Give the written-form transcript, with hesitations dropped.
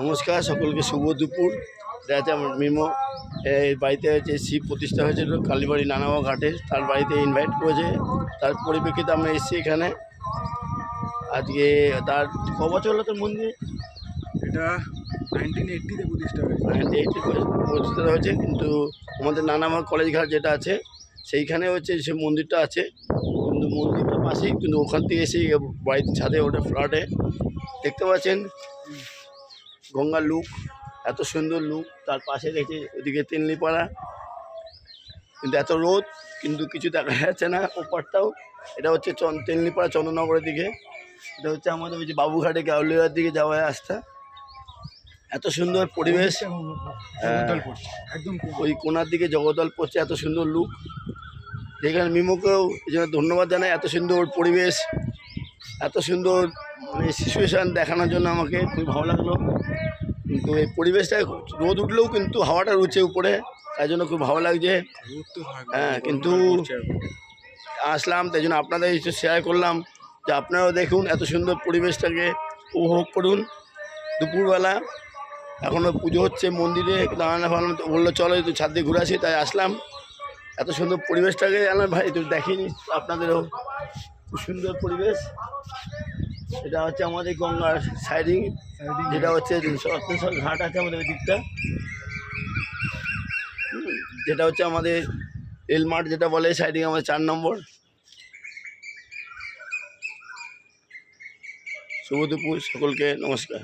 নমস্কার সকলকে, শুভ দুপুর। দেখা আমার মিমো এই বাড়িতে হচ্ছে শিব প্রতিষ্ঠা হয়েছিল কালীবাড়ি নানাবা ঘাটে, তার বাড়িতে ইনভাইট করেছে। তার পরিপ্রেক্ষিতে আমরা এসেছি এখানে আজকে। তার ক বছর হলো তোর মন্দির? এটা 1980-তে প্রতিষ্ঠা হয়েছে। 1980 প্রতিষ্ঠা হয়েছে, কিন্তু আমাদের নানাবা কলেজ ঘাট যেটা আছে সেইখানে হচ্ছে সে মন্দিরটা আছে, কিন্তু মন্দিরটা পাশেই, কিন্তু ওখান থেকে এসে বাড়িতে ছাদে ওটা ফ্ল্যাটে দেখতে পাচ্ছেন গঙ্গার লুক, এত সুন্দর লুক। তার পাশে দেখছি ওদিকে তেলনিপাড়া, কিন্তু এত রোদ কিন্তু কিছু দেখা যাচ্ছে না ওপারটাও। এটা হচ্ছে তেলনিপাড়া চন্দ্রনগরের দিকে, এটা হচ্ছে আমাদের ওই যে বাবুঘাটে গাউলিয়ার দিকে যাওয়া রাস্তা। এত সুন্দর পরিবেশ, একদম ওই কোনার দিকে জগদ্দল পড়ছে, এত সুন্দর লুক। যেখানে মিমোকেও এই জন্য ধন্যবাদ জানাই, এত সুন্দর পরিবেশ, এত সুন্দর মানে সিচুয়েশান দেখানোর জন্য আমাকে খুব ভালো লাগলো। কিন্তু এই পরিবেশটা রোদ উঠলেও কিন্তু হাওয়াটা রুচে উপরে, তাই জন্য খুব ভালো লাগছে। হ্যাঁ, কিন্তু আসলাম তাই জন্য আপনাদের একটু শেয়ার করলাম যে আপনারাও দেখুন, এত সুন্দর পরিবেশটাকে উপভোগ করুন। দুপুরবেলা এখনও পুজো হচ্ছে মন্দিরে, দাঁড়ানো ভালো বললো চলো একটু ছাদ দিয়ে ঘুরে আসি, তাই আসলাম। এত সুন্দর পরিবেশটাকে আমার ভাই একটু দেখিনি আপনাদেরও, খুব সুন্দর পরিবেশ। এটা হচ্ছে আমাদের গঙ্গার সাইডিং, যেটা হচ্ছে রত্নেশ্বর ঘাট আছে আমাদের ওই দিকটা, যেটা হচ্ছে আমাদের রেল মাঠ যেটা বলে সাইডিং আমাদের 4 নম্বর। শুভ দুপুর সকলকে, নমস্কার।